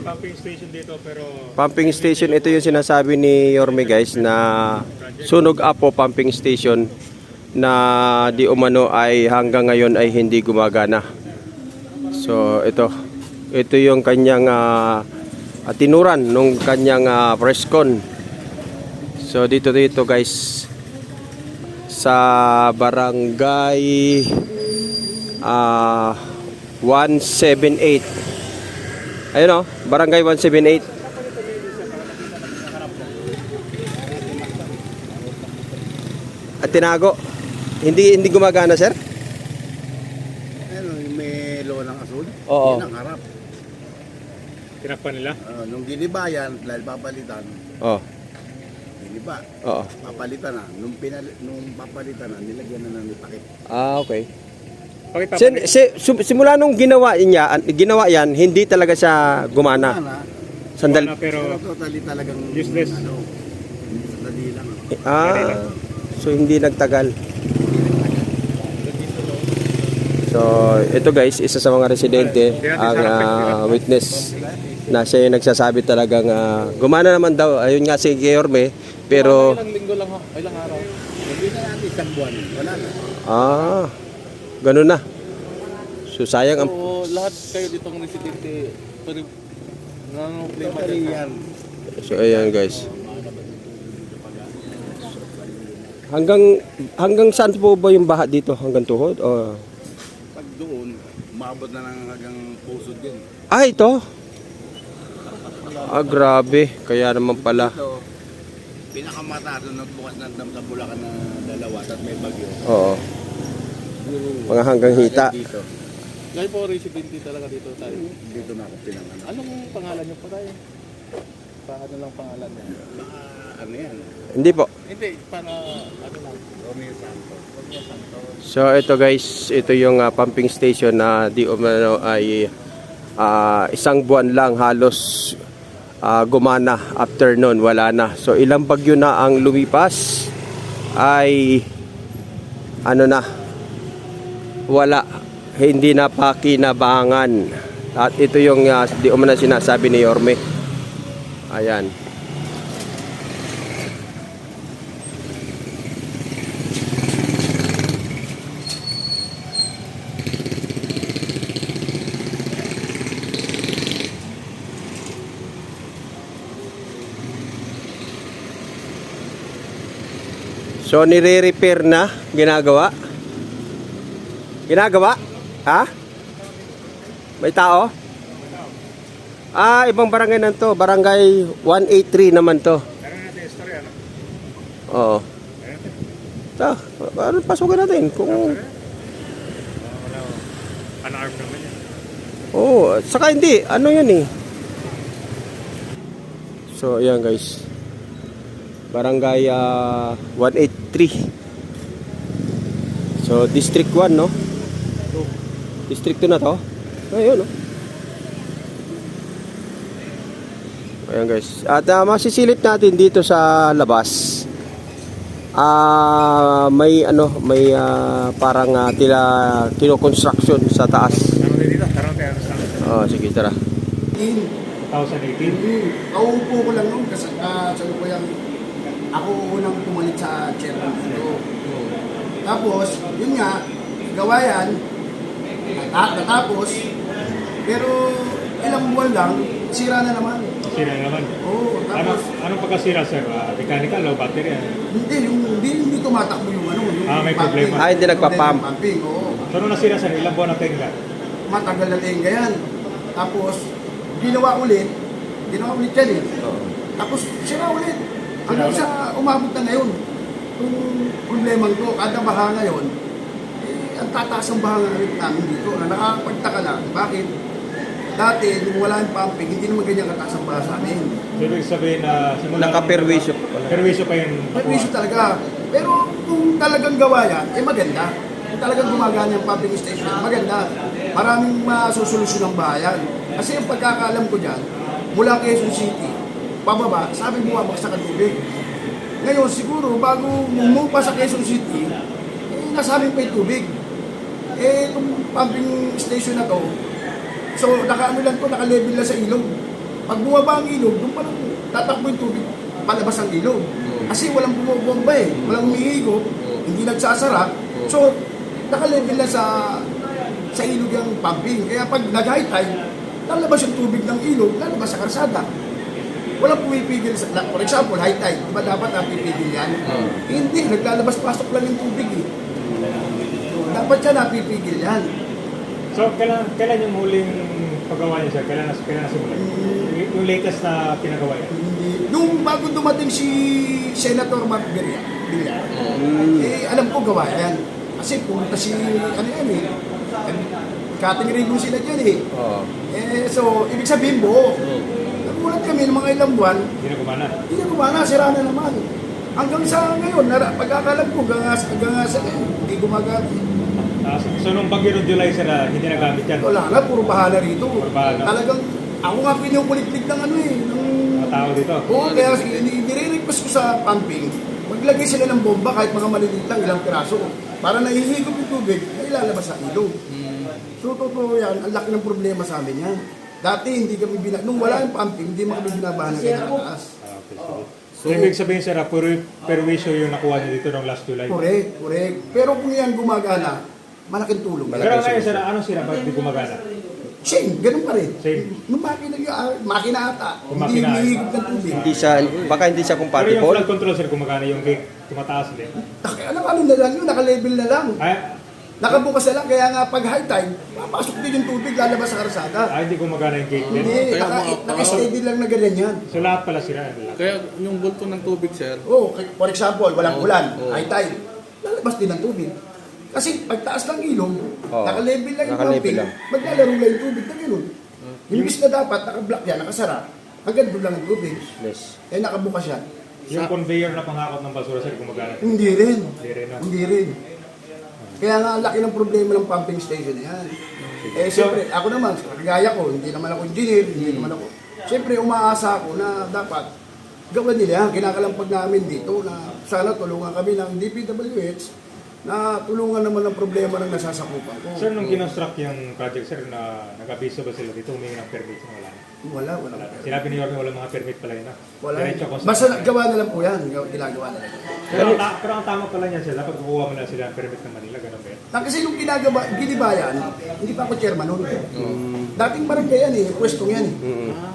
pumping station dito pero Pumping station, ito yung sinasabi ni Yorme guys na Sunog Apo pumping station na di umano ay hanggang ngayon ay hindi gumagana. So ito yung kanyang tinuran nung kanyang press con. So dito guys sa barangay 178. Ayun barangay 178. At tinago. Hindi gumagana, sir? Ayun, may lolang asul. Oo. Yan ang harap. tinakpan nila. Nung ginibayan, dahil papalitan, Oh. giniba. Oo. Papalitan na. Nung papalitan na, nilagyan na ng takip. Okay. Bakit Simula nung ginawa yan, hindi talaga siya gumana. Sandal. Pero pero totally talagang useless. Sandali lang. So hindi nagtagal. So ito guys, isa sa mga residente ang witness na siya yung nagsasabi talagang gumana naman daw. Ayun nga si Yorme, pero Ilang linggo lang ho, ilang araw. Hindi na natin isang buwan. Wala na. ganun na. So sayang ang So, lahat kayo ditong residente, pero problema Totally dyan. yan. So ayan guys. Hanggang saan po ba yung baha dito? Hanggang tuhod? O Pag doon, umabot na ng hanggang pusod din. ito. Grabe. Kaya naman pala. Ito, pinakamata doon nagbukas ng dam sa Bulacan na dalawa at may bagyo. Oo. Mga hanggang hita. Dito. Ngayon po, residente talaga dito tayo. Dito na ako pinanganak. Anong pangalan niyo po tayo? Paano lang pangalan niya? Ano yan? Hindi po. Hindi, para ano lang. Romeo Santos. So ito guys, ito yung pumping station na di umano ay isang buwan lang halos gumana. After nun, wala na. So ilang bagyo na ang lumipas ay wala. Hindi na pakinabangan. At ito yung di umano sinasabi ni Yorme. Ayan. So nire-repair na, ginagawa? Ha? May tao? Ibang barangay na to, barangay 183 naman to. Meron natin istorya, no? Oo. Pasukin natin kung Wala. Unarmed naman yan. saka hindi, ano yan eh. So ayan guys. Barangay 183. So District 1 no? District 2 na to. Ayun no. Ayan guys. At masisilip natin dito sa labas. May parang tila kino-construction sa taas. Tarong din dito, tarong tayo sa Sige tara. 2018. Nauupo ko lang noon kasi sa lupayang ako unang pumalit sa chairman dito. Tapos, yun nga, gawa yan, natapos, pero ilang buwan lang, sira na naman. Sira naman. Oo, tapos, Anong pagkasira, sir? Mechanical o battery? hindi tumatakbo yung may problema. Hindi nagpa-pump. Pumping, oo. So, nung nasira, sir, ilang buwan na tenga? Matagal na tenga yan. Tapos, ginawa ulit yan eh. Tapos, sira ulit. Hanggang sa umabot na ngayon. Kung problemang to, kada baha ngayon, ang tataas ang baha namin dito. Nakakapagtaka lang. Bakit? Dati, nung wala yung pumping, hindi naman ganyan kataas ang baha sa amin. So, ibig sabihin na simula... Naka-perwisyo. Perwisyo pa yung... Perwisyo talaga. Pero kung talagang gawa yan, maganda. Kung talagang gumagana yung pumping station, maganda. Maraming masusolusyon ng bayan. Kasi yung pagkakaalam ko dyan, mula Quezon City, pababa, sabi bumabagsak ang tubig. Ngayon, siguro, bago mumupa sa Quezon City, nasaling pa yung tubig. Itong pumping station na to, so naka-level lang sa ilog. Pag bumaba ang ilog, doon pa lang tatakbo yung tubig palabas ang ilog. Kasi walang bumabomba eh, walang umihigop, hindi nagsasara. So, nakalevel na sa ilog yung pumping. Kaya pag nag-high tide, lalabas yung tubig ng ilog, lalabas sa karsada. Walang pumipigil sa, for example, high tide, di ba dapat napipigil yan? Hindi, naglalabas-pasok lang yung tubig eh. So, dapat siya napipigil yan. So, kailan yung huling paggawa niya, sir? Kailan nasimulan? Yung latest na pinagawa niya? Nung bago dumating si Senator Mark Villar, alam ko gawa yan. Kasi pumunta si, ano yan eh, cutting rig sila dyan eh. So, ibig sabihin buo. Nagulat kami ng mga ilang buwan, Hindi na gumana. hindi na gumana, sira na naman. Hanggang sa ngayon, pagkakalam ko, hanggang sa ngayon, hindi gumagana. So, nung bagyo ng July, sir, hindi nagamit yan. Wala na, puro bahala rito. Puro bahala. Talagang, ako nga pinukulit-lit ng ano eh, ng Mga tao dito. Oo, kaya nire-request ko sa pumping, maglagay sila ng bomba kahit mga maliliit lang, ilang piraso. Para nahihigop yung tubig, na ilalabas sa ilog. So, totoo yan, ang laki ng problema sa amin yan. Dati, hindi kami nung wala yung pumping, hindi mo kami binabahan ng ganyan kataas. So, ibig sabihin, sir, perwisyo yung nakuha niyo dito noong last July. Correct. Pero kung yan gumagana, malaking tulong. Pero ngayon, sir, anong sira? Bakit di gumagana? Same, ganun pa rin. Same. Nung makina ata, Yung hindi makina, hinihigop ng tubig. Baka hindi siya Pero yung compatible. flood control, sir, gumagana yung gate, tumataas din. Ano na lang yun, naka-level na lang. Ay, Nakabukas na lang, kaya nga pag high tide, papasok din yung tubig, lalabas sa karsada. hindi gumagana yung gate din. Hindi, Kaya naka-steady lang na ganyan yan. So, lahat pala sira. Lahat. Kaya yung bulto ng tubig, sir, Oh, for example, walang ulan, Oo. high tide, lalabas din ang tubig. Kasi pagtaas ng ilog, Oo. naka-level lang yung Naka-level pumping, lang. maglalaro lang yung tubig na gano'n. Imbis na dapat, naka-block yan, nakasara, hanggang doon lang ang tubig. Yes. Eh, nakabukas yan. Yung conveyor na panghakot ng basura, sir, gumagana. Hindi rin. Hindi rin, no? Hindi rin. Kaya nga, ang laki ng problema ng pumping station na yan. Eh, siyempre, ako naman, kagaya ko, hindi naman ako engineer, hindi naman ako. Siyempre, umaasa ako na dapat gawin nila yan. Kinakalampag namin dito na sana tulungan kami ng DPWH na tulungan naman ang problema ng nasasakupan ko. Sir, nung kinonstruct yung project, sir, na nag-abiso ba sila dito, humingi ng permit? Wala. Wala. Sinabi ni Yorme, wala mga permit pala yun, no? Wala. Diretso construction. Basta gawa na lang po yan. Ginagawa na lang. Pero ang tama pala niya, sir, dapat kukuha mo na sila ng permit ng Manila, ganun ba yun? Kasi nung ginibayan, hindi pa ako chairman noon. Dating barangay yan eh, pwesto yan eh.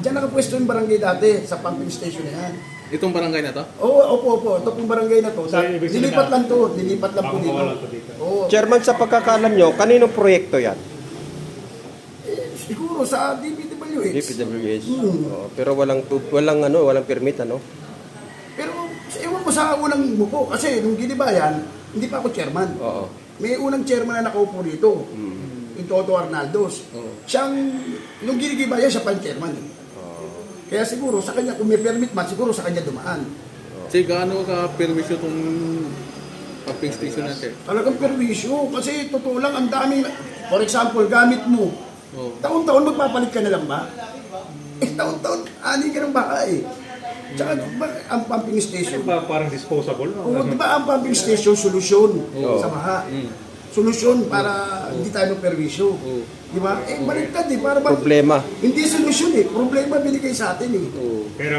Diyan nakapwesto yung barangay dati sa pumping station na yan. itong barangay na to? Oo, opo. Ito pong barangay na to. So, ibig sabihin Dilipat na- lang to. Dilipat lang po Bagong dito. mawala to dito. Oo. Chairman, sa pagkakaalam nyo, kaninong proyekto yan? Siguro sa DPWH. DPWH. Oo, pero walang permit, ano? Pero ewan ko sa unang buko. Kasi nung ginibayan, hindi pa ako chairman. Oo. May unang chairman na nakaupo dito. Yung Toto Arnaldos. Siyang, nung ginigibayan, siya pa yung chairman. Eh. Kaya siguro sa kanya, kung may permit man, siguro sa kanya dumaan. Kasi gaano ka permisyo itong pumping station natin? Talagang perwisyo. Kasi totoo lang, ang daming, for example, gamit mo. Oh. Taon-taon magpapalit ka na lang ba? Taon-taon, ani ka ng baka eh. Tsaka diba, ang pumping station. Parang disposable, no? Oo, di ba ang pumping station, solusyon sa baha. Solusyon para hindi tayo perwisyo. Di ba? Eh, baliktad eh. Para ba? Problema. Hindi solusyon eh. Problema binigay sa atin eh. Pero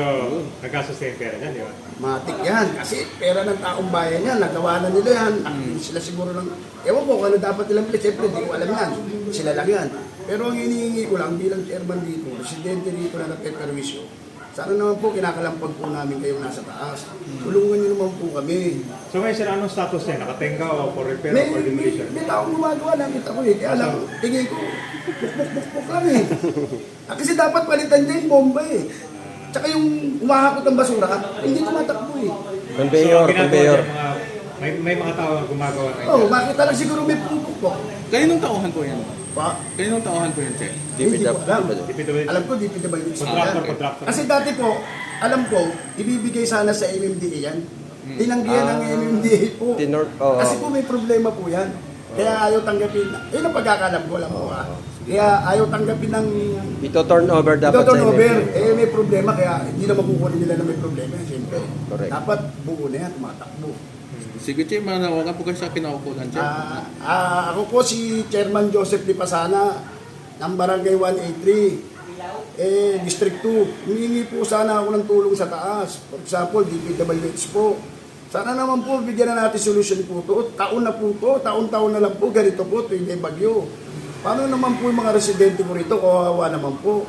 nagkasustain pera dyan, di ba? Matik yan. Kasi pera ng taong bayan yan. Nagawa na nila yan. Sila siguro lang. Ewan ko kung ano dapat nilang pila. Siyempre, hindi ko alam yan. Sila lang yan. Pero ang hinihingi ko lang bilang chairman dito, residente dito na nagpe-perwisyo. Sana naman po kinakalampag po namin kayong nasa taas. Tulungan niyo naman po kami. So ngayon, sir, anong status niya? Nakatenga o for repair o for demolition? May taong gumagawa, nakita ko eh. Kaya lang, tingin ko, buk lang eh. Kasi dapat palitan niya yung bomba eh. Tsaka yung umahakot ng basura, hindi tumatakbo eh. Conveyor, ginagawa conveyor. niya, may mga tao na gumagawa ngayon. Oh, makita lang siguro may pupukpok. Kaninong tauhan po yan? Pa, Kaninong tauhan po yan, Che? hindi ko alam. DPWH. Alam ko, DPWH Contractor. Kasi dati po, alam ko, ibibigay sana sa MMDA yan. Tinanggihan ng MMDA po. Oo. Kasi po may problema po yan. Kaya ayaw tanggapin. Yun ang pagkakalam ko lang po ha. Kaya ayaw tanggapin ng Ito turnover dapat ito sa turnover. MMDA. Eh may problema kaya hindi na makukunin nila na may problema. Siyempre. Correct. Dapat buo na yan, tumatakbo. Sige, Che, manawagan po kayo sa kinaukulan, Che. Ako po si Chairman Joseph Lipasana ng Barangay 183. District 2. Humingi po sana ako ng tulong sa taas. For example, DPWH po. Sana naman po, bigyan na natin solution po to. Taon na po to, taon-taon na lang po, ganito po, tuwing may bagyo. Paano naman po yung mga residente ko rito, kawawa naman po.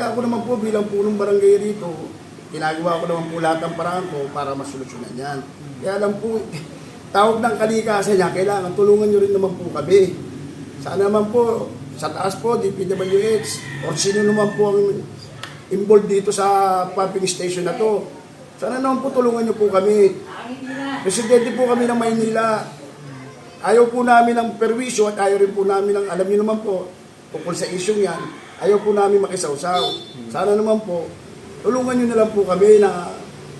Ako naman po bilang punong barangay rito, ginagawa ko naman po lahat ng paraan ko para masolusyonan yan. Kaya lang po, tawag ng kalikasan niya, kailangan tulungan nyo rin naman po kami. Sana naman po, sa taas po, DPWH, or sino naman po ang involved dito sa pumping station na to. Sana naman po tulungan nyo po kami. Residente po kami ng Maynila. Ayaw po namin ng perwisyo at ayaw rin po namin ng, alam nyo naman po, tungkol sa isyong yan, ayaw po namin makisawsaw. Sana naman po, tulungan nyo na lang po kami na,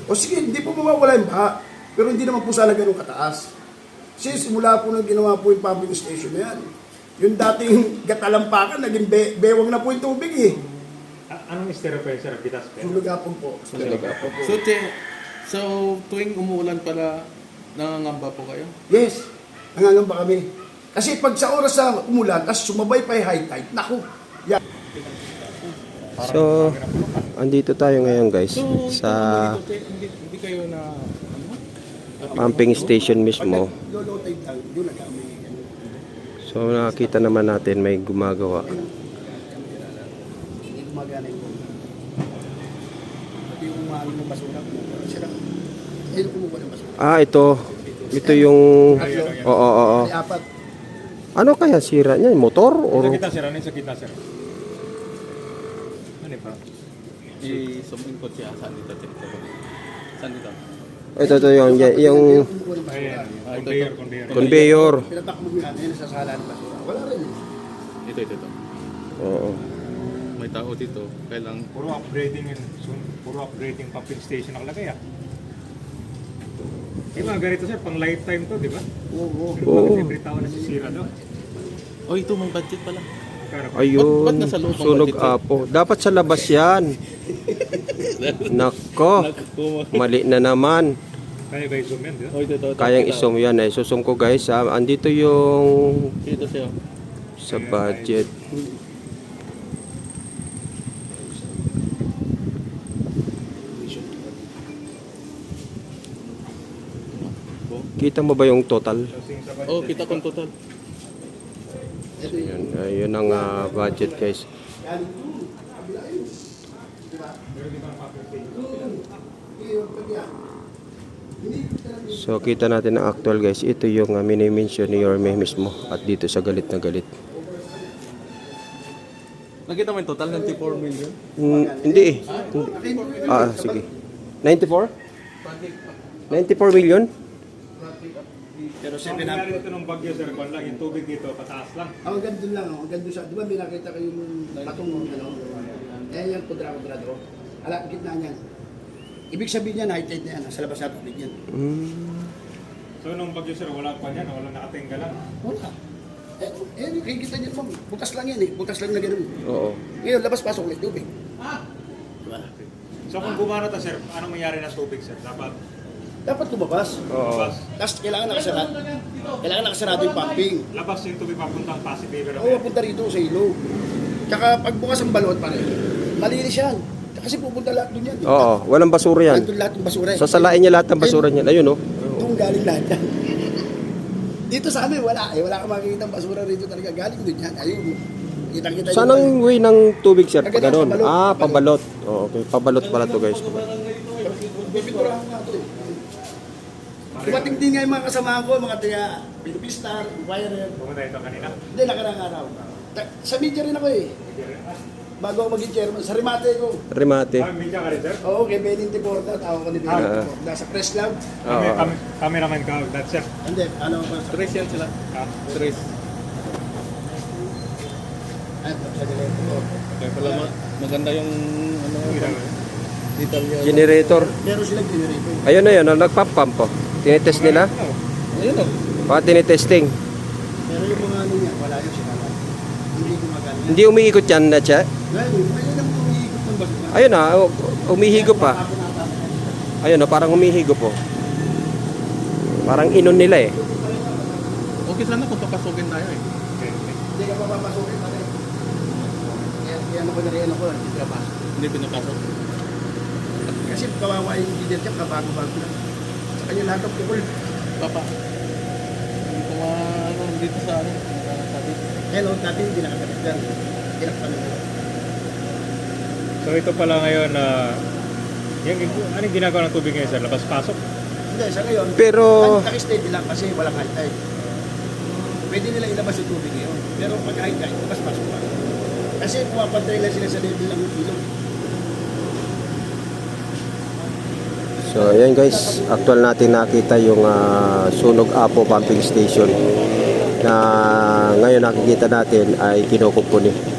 o sige, hindi po mawawala yung baha, pero hindi naman po sana ganun kataas. Since mula po nang ginawa po yung pumping station na yan, yung dating gatalampakan, naging bewang na po yung tubig eh. Anong estero pa yun, sir? Bitas pa yun? Sulugapon po. Sulugapon. So tuwing umuulan pala, nangangamba po kayo? Yes, nangangamba kami. Kasi pag sa oras sa umulan, tapos sumabay pa yung high tide, naku, yan. So, andito tayo ngayon guys So, sa hindi kayo na, pumping station mismo. Low tide lang, yun na kami. So, nakita naman natin may gumagawa. Hindi gumagana yung pati yung umahal ng basura, sila. Ayun kumuha ng basura. Ah, ito yung oo. Ay, apat. Ano kaya sira niya? Motor Sa or kita, sir. Ano yung sa kita, sir? Ano pa? i-sumbin ko siya, saan dito? Saan dito? ito yung Kumuha ng basura. Ayan. ito. Conveyor. conveyor. Pinatakbo mo yan, ayun sa sala ng basura. Wala rin. Ito. Oo. May tao dito, kailang Puro upgrading yun. Puro upgrading pumping station nakalagay, ah. Yung mga ganito, sir, pang lifetime to, di ba? Oo. Pero bakit every taon nasisira doon? oh, ito may budget pala. Kaya Ayun, Ba't nasa loob ang sunog budget, sir? apo. Dapat sa labas yan. Nako, mali na naman. kaya ba i-zoom yan, di ba? Oh, ito. Kayang isum yan eh. Susum ko guys. Andito yung Dito siya. sa budget. Kita mo ba yung total? Oh, kita kong total. Ayun ang budget guys. So kita natin ang actual guys. Ito yung mini-mention ni Yorme mismo. At dito sa galit na galit. Nakita mo yung total, 94 million? Hindi eh. Sige. 94? 94 million? Pero Ang nangyari ito ng bagyo, sir, kung lang, yung tubig dito, pataas lang. Ang ganda lang, ang ganda sa, di ba may nakita kayo yung batong ano? Ayan yung kudra-kudrado. Ala, gitna niyan. Ibig sabihin niyan, high tide na yan, nasa labas na tubig yan. So nung bagyo, sir, wala pa yan, wala nakatinggalan. Wala. Yung kita niyan mo, bukas lang yan eh, bukas lang na gano'n. Oo. Ngayon, labas-pasok ulit tubig. Diba? So kung gumana to, sir, anong mangyari ng tubig, sir? Dapat lumabas. Oo. Labas. Tapos kailangan nakasarado. Kailangan nakasarado yung pumping. Labas yung tubig papuntang Pasig River. Oo, punta rito sa ilog. Tsaka pagbukas ang balot, pare, malinis yan. Kasi pupunta lahat doon yan. Oo. Walang basura yan. Nandun lahat ng basura. eh. Sasalain niya lahat ng basura niyan. Ayun oh. Doon galing lahat yan. Dito sa amin, wala. Wala kang makikita ang basura rito talaga. Galing doon yan. Ayun. Kitang-kita Saan ang way ng tubig sir? Pag ganun? Pabalot. Pabalot. Oo, okay. Pabalot pala to guys. Bibinturahan ko nga ito eh. Dumating din nga yung mga kasama ko, mga tiga Pilipistar, Wirer. Pumunta ito kanina. Hindi, nakarang araw. Sa media rin ako eh. Bago ako maging chairman. Sa remate ko. Remate. Media ka rin, sir? Oo, kay Benin Tiporta. Tawag ko ni Benin Tiporta. Sa press club. Oo. Cameraman ka, that's sir. Hindi, ano ba? Tres yan sila. Ah, Tres. Ay, sa dileto. Kaya pala maganda yung ano, detail niya. Generator. Meron silang generator. Ayun na yun. Nagpapump po. Tinitest nila. Ayun o. Tinitesting. Pero yung mga ano niya, wala yung sinala. Hindi gumagana. Hindi umiikot yan na siya. Ngayon, ayun ang umiikot ng basura. Ayun na. Umihigo pa. Ayun na. Parang umihigo po. Parang inon nila eh. Okay sana kung papasukin tayo eh. Hindi ka papapasukin pa rin. Kaya ano ko na rin, ano ko, hindi pinapasok. Hindi pinapasok. Kasi kawawa yung engineer niya, kabago-bago lang. Sa kanya lahat ng pukul. Papa. Hindi ko ano, dito sa ano. Sabi. Hello, dati hindi nakakabit dyan. Tinakpan na. So ito pala ngayon na anong ginagawa ng tubig ngayon sir? Labas-pasok? Hindi, sa ngayon, Pero- naka-steady lang kasi walang high tide. Pwede nila ilabas yung tubig ngayon. Pero pag high tide, pasok pa. Kasi pumapantay lang sila sa level ng ilog. So ayan guys, actual natin nakita yung Sunog Apo Pumping Station na ngayon nakikita natin ay kinukumpuni.